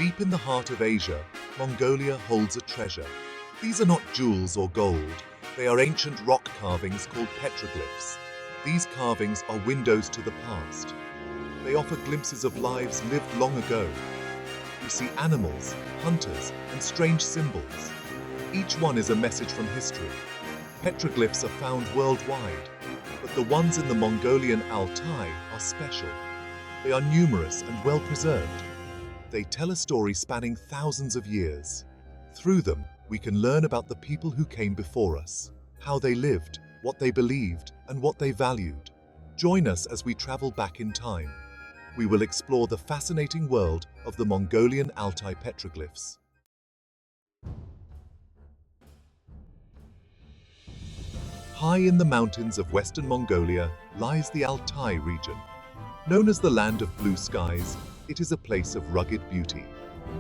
Deep in the heart of Asia, Mongolia holds a treasure. These are not jewels or gold, they are ancient rock carvings called petroglyphs. These carvings are windows to the past. They offer glimpses of lives lived long ago. We see animals, hunters, and strange symbols. Each one is a message from history. Petroglyphs are found worldwide, but the ones in the Mongolian Altai are special. They are numerous and well preserved. They tell a story spanning thousands of years. Through them, we can learn about the people who came before us, how they lived, what they believed, and what they valued. Join us as we travel back in time. We will explore the fascinating world of the Mongolian Altai petroglyphs. High in the mountains of western Mongolia lies the Altai region. Known as the land of blue skies, it is a place of rugged beauty.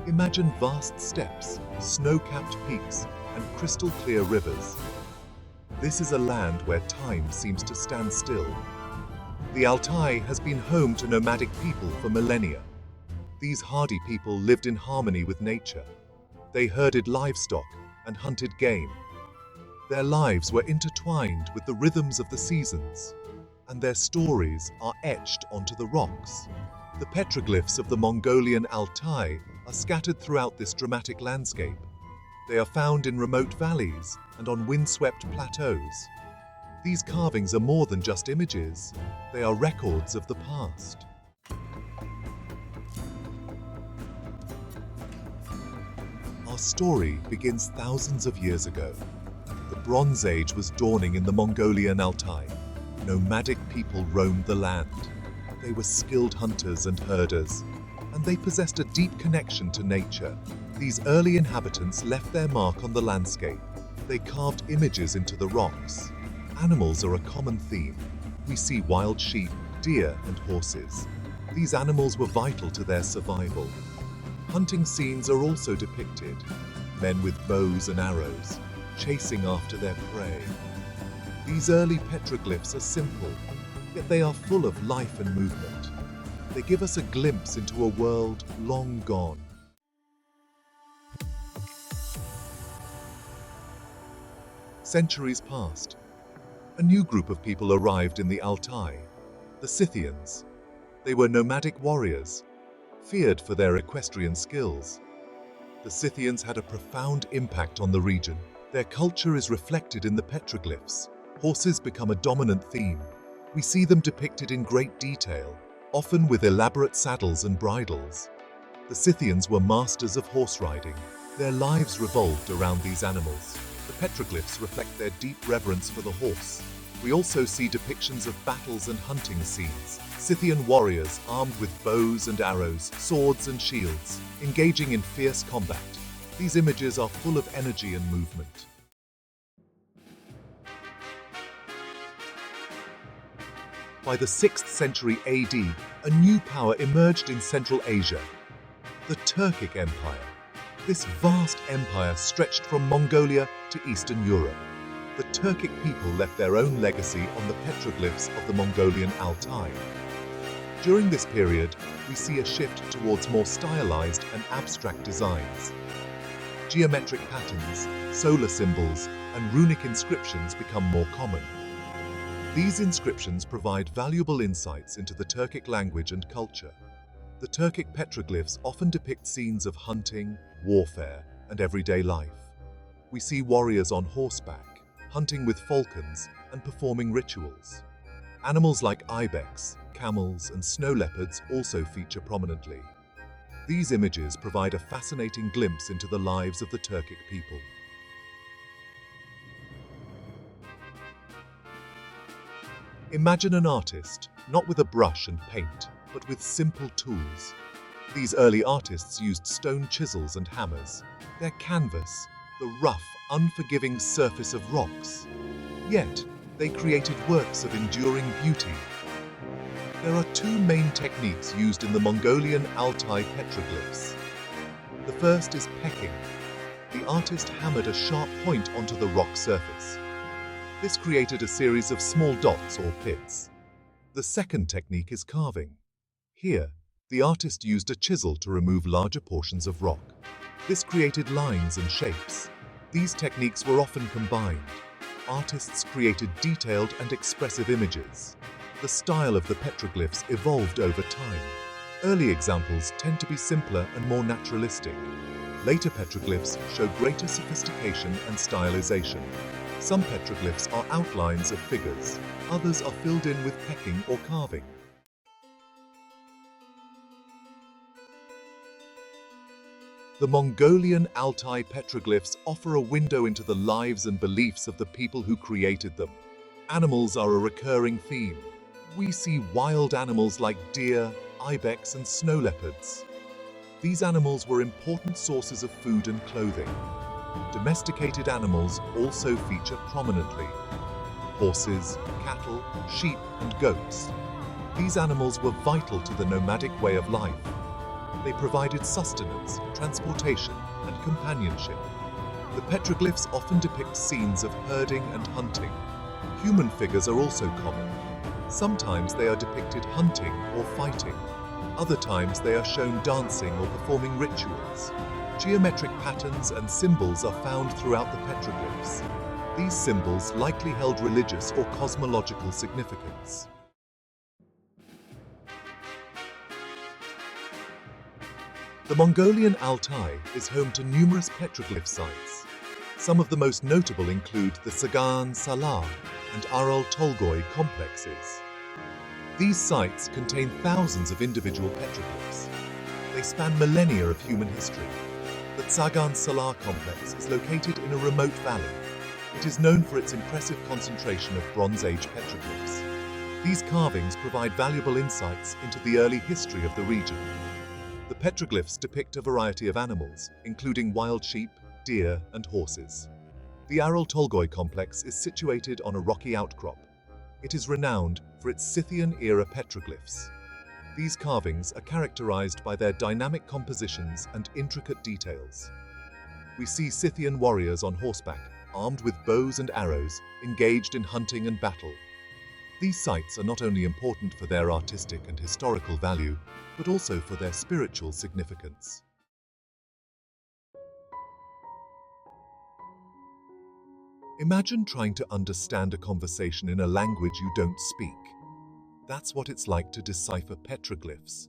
Imagine vast steppes, snow-capped peaks, and crystal-clear rivers. This is a land where time seems to stand still. The Altai has been home to nomadic people for millennia. These hardy people lived in harmony with nature. They herded livestock and hunted game. Their lives were intertwined with the rhythms of the seasons, and their stories are etched onto the rocks. The petroglyphs of the Mongolian Altai are scattered throughout this dramatic landscape. They are found in remote valleys and on windswept plateaus. These carvings are more than just images, they are records of the past. Our story begins thousands of years ago. The Bronze Age was dawning in the Mongolian Altai. Nomadic people roamed the land. They were skilled hunters and herders, and they possessed a deep connection to nature. These early inhabitants left their mark on the landscape. They carved images into the rocks. Animals are a common theme. We see wild sheep, deer, and horses. These animals were vital to their survival. Hunting scenes are also depicted. Men with bows and arrows, chasing after their prey. These early petroglyphs are simple, yet they are full of life and movement. They give us a glimpse into a world long gone. Centuries passed. A new group of people arrived in the Altai, the Scythians. They were nomadic warriors, feared for their equestrian skills. The Scythians had a profound impact on the region. Their culture is reflected in the petroglyphs. Horses become a dominant theme. We see them depicted in great detail, often with elaborate saddles and bridles. The Scythians were masters of horse riding. Their lives revolved around these animals. The petroglyphs reflect their deep reverence for the horse. We also see depictions of battles and hunting scenes. Scythian warriors armed with bows and arrows, swords and shields, engaging in fierce combat. These images are full of energy and movement. By the 6th century AD, a new power emerged in Central Asia, the Turkic Empire. This vast empire stretched from Mongolia to Eastern Europe. The Turkic people left their own legacy on the petroglyphs of the Mongolian Altai. During this period, we see a shift towards more stylized and abstract designs. Geometric patterns, solar symbols, and runic inscriptions become more common. These inscriptions provide valuable insights into the Turkic language and culture. The Turkic petroglyphs often depict scenes of hunting, warfare, and everyday life. We see warriors on horseback, hunting with falcons, and performing rituals. Animals like ibex, camels, and snow leopards also feature prominently. These images provide a fascinating glimpse into the lives of the Turkic people. Imagine an artist, not with a brush and paint, but with simple tools. These early artists used stone chisels and hammers. Their canvas, the rough, unforgiving surface of rocks. Yet, they created works of enduring beauty. There are two main techniques used in the Mongolian Altai petroglyphs. The first is pecking. The artist hammered a sharp point onto the rock surface. This created a series of small dots or pits. The second technique is carving. Here, The artist used a chisel to remove larger portions of rock. This created lines and shapes. These techniques were often combined. Artists created detailed and expressive images. The style of the petroglyphs evolved over time. Early examples tend to be simpler and more naturalistic. Later petroglyphs show greater sophistication and stylization. Some petroglyphs are outlines of figures, others are filled in with pecking or carving. The Mongolian Altai petroglyphs offer a window into the lives and beliefs of the people who created them. Animals are a recurring theme. We see wild animals like deer, ibex, and snow leopards. These animals were important sources of food and clothing. Domesticated animals also feature prominently. Horses, cattle, sheep, and goats. These animals were vital to the nomadic way of life. They provided sustenance, transportation, and companionship. The petroglyphs often depict scenes of herding and hunting. Human figures are also common. Sometimes they are depicted hunting or fighting. Other times they are shown dancing or performing rituals. Geometric patterns and symbols are found throughout the petroglyphs. These symbols likely held religious or cosmological significance. The Mongolian Altai is home to numerous petroglyph sites. Some of the most notable include the Tsagan Salar and Aral Tolgoi complexes. These sites contain thousands of individual petroglyphs. They span millennia of human history. The Tsagan Salar complex is located in a remote valley. It is known for its impressive concentration of Bronze Age petroglyphs. These carvings provide valuable insights into the early history of the region. The petroglyphs depict a variety of animals, including wild sheep, deer, and horses. The Aral Tolgoi complex is situated on a rocky outcrop. It is renowned for its Scythian-era petroglyphs. These carvings are characterized by their dynamic compositions and intricate details. We see Scythian warriors on horseback, armed with bows and arrows, engaged in hunting and battle. These sites are not only important for their artistic and historical value, but also for their spiritual significance. Imagine trying to understand a conversation in a language you don't speak. That's what it's like to decipher petroglyphs.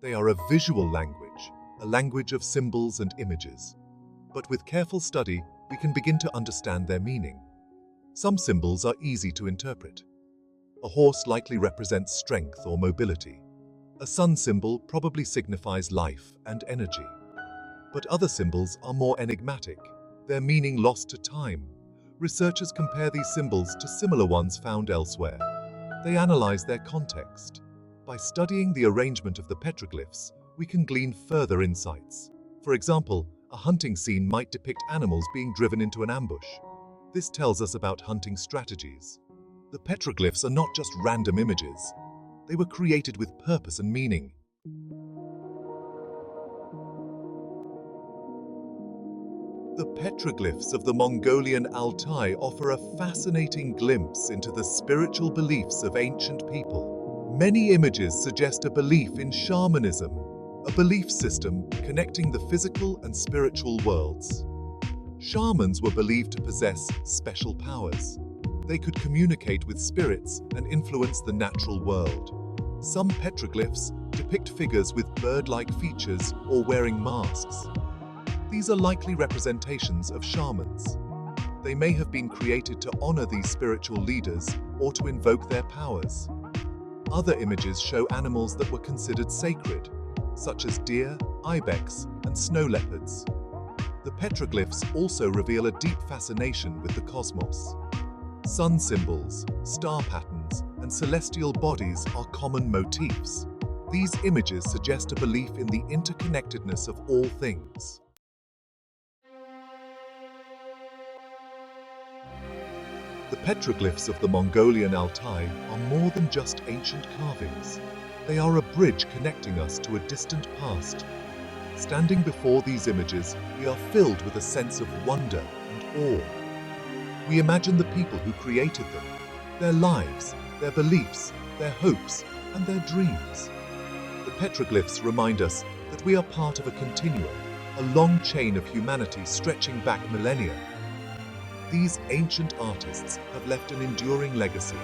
They are a visual language, a language of symbols and images. But with careful study, we can begin to understand their meaning. Some symbols are easy to interpret. A horse likely represents strength or mobility. A sun symbol probably signifies life and energy. But other symbols are more enigmatic, their meaning lost to time. Researchers compare these symbols to similar ones found elsewhere. They analyze their context. By studying the arrangement of the petroglyphs, we can glean further insights. For example, a hunting scene might depict animals being driven into an ambush. This tells us about hunting strategies. The petroglyphs are not just random images. They were created with purpose and meaning. The petroglyphs of the Mongolian Altai offer a fascinating glimpse into the spiritual beliefs of ancient people. Many images suggest a belief in shamanism, a belief system connecting the physical and spiritual worlds. Shamans were believed to possess special powers. They could communicate with spirits and influence the natural world. Some petroglyphs depict figures with bird-like features or wearing masks. These are likely representations of shamans. They may have been created to honor these spiritual leaders or to invoke their powers. Other images show animals that were considered sacred, such as deer, ibex, and snow leopards. The petroglyphs also reveal a deep fascination with the cosmos. Sun symbols, star patterns, and celestial bodies are common motifs. These images suggest a belief in the interconnectedness of all things. The petroglyphs of the Mongolian Altai are more than just ancient carvings. They are a bridge connecting us to a distant past. Standing before these images, we are filled with a sense of wonder and awe. We imagine the people who created them, their lives, their beliefs, their hopes, and their dreams. The petroglyphs remind us that we are part of a continuum, a long chain of humanity stretching back millennia. These ancient artists have left an enduring legacy,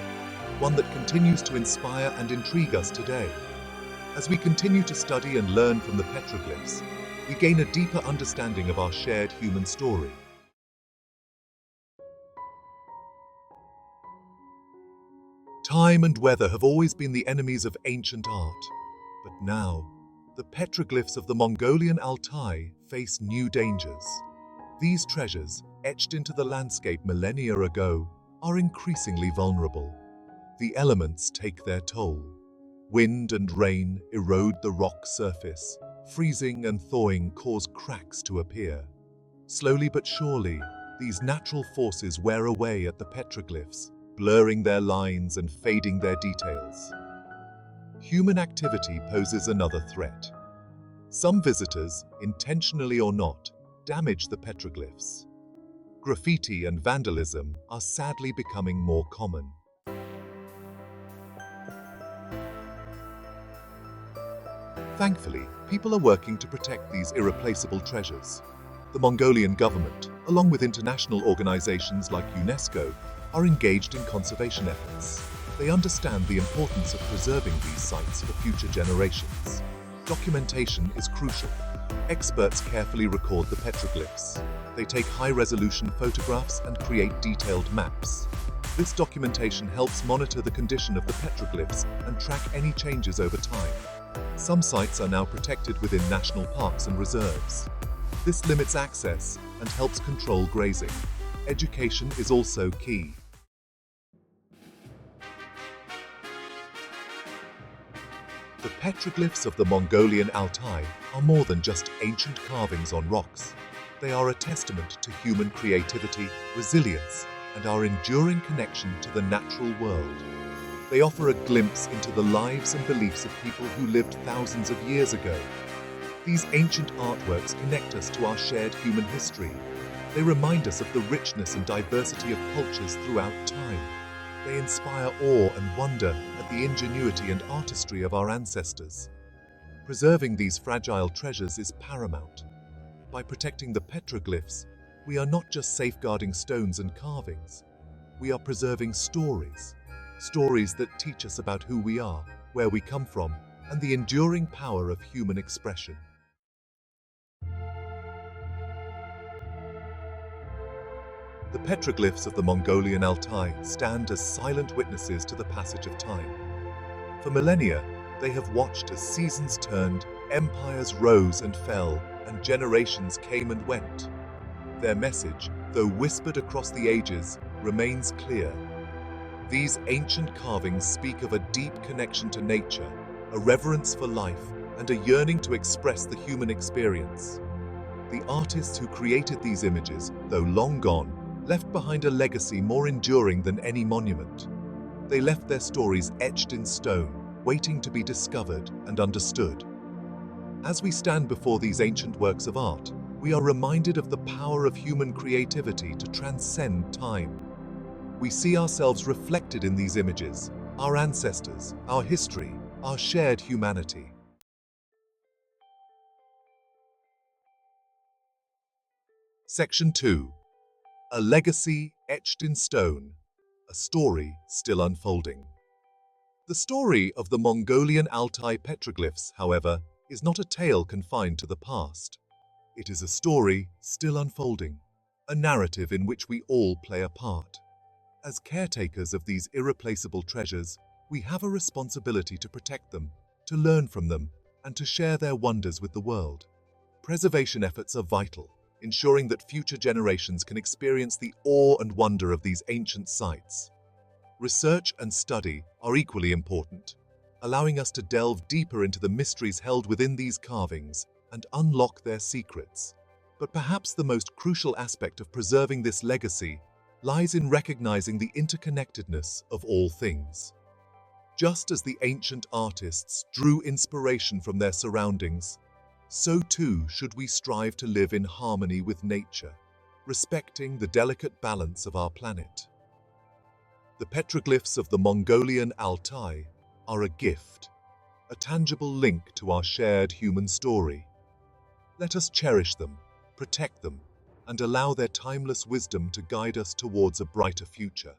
one that continues to inspire and intrigue us today. As we continue to study and learn from the petroglyphs, we gain a deeper understanding of our shared human story. Time and weather have always been the enemies of ancient art, but now, the petroglyphs of the Mongolian Altai face new dangers. These treasures, etched into the landscape millennia ago, are increasingly vulnerable. The elements take their toll. Wind and rain erode the rock surface. Freezing and thawing cause cracks to appear. Slowly but surely, these natural forces wear away at the petroglyphs, blurring their lines and fading their details. Human activity poses another threat. Some visitors, intentionally or not, damage the petroglyphs. Graffiti and vandalism are sadly becoming more common. Thankfully, people are working to protect these irreplaceable treasures. The Mongolian government, along with international organizations like UNESCO, are engaged in conservation efforts. They understand the importance of preserving these sites for future generations. Documentation is crucial. Experts carefully record the petroglyphs. They take high-resolution photographs and create detailed maps. This documentation helps monitor the condition of the petroglyphs and track any changes over time. Some sites are now protected within national parks and reserves. This limits access and helps control grazing. Education is also key. The petroglyphs of the Mongolian Altai are more than just ancient carvings on rocks. They are a testament to human creativity, resilience, and our enduring connection to the natural world. They offer a glimpse into the lives and beliefs of people who lived thousands of years ago. These ancient artworks connect us to our shared human history. They remind us of the richness and diversity of cultures throughout time. They inspire awe and wonder at the ingenuity and artistry of our ancestors. Preserving these fragile treasures is paramount. By protecting the petroglyphs, we are not just safeguarding stones and carvings. We are preserving stories. Stories that teach us about who we are, where we come from, and the enduring power of human expression. The petroglyphs of the Mongolian Altai stand as silent witnesses to the passage of time. For millennia, they have watched as seasons turned, empires rose and fell, and generations came and went. Their message, though whispered across the ages, remains clear. These ancient carvings speak of a deep connection to nature, a reverence for life, and a yearning to express the human experience. The artists who created these images, though long gone, left behind a legacy more enduring than any monument. They left their stories etched in stone, waiting to be discovered and understood. As we stand before these ancient works of art, we are reminded of the power of human creativity to transcend time. We see ourselves reflected in these images, our ancestors, our history, our shared humanity. Section 2. A legacy etched in stone, a story still unfolding. The story of the Mongolian Altai petroglyphs, however, is not a tale confined to the past. It is a story still unfolding, a narrative in which we all play a part. As caretakers of these irreplaceable treasures, we have a responsibility to protect them, to learn from them, and to share their wonders with the world. Preservation efforts are vital, ensuring that future generations can experience the awe and wonder of these ancient sites. Research and study are equally important, allowing us to delve deeper into the mysteries held within these carvings and unlock their secrets. But perhaps the most crucial aspect of preserving this legacy lies in recognizing the interconnectedness of all things. Just as the ancient artists drew inspiration from their surroundings, so too should we strive to live in harmony with nature, respecting the delicate balance of our planet. The petroglyphs of the Mongolian Altai are a gift. a tangible link to our shared human story. Let us cherish them, protect them, and allow their timeless wisdom to guide us towards a brighter future.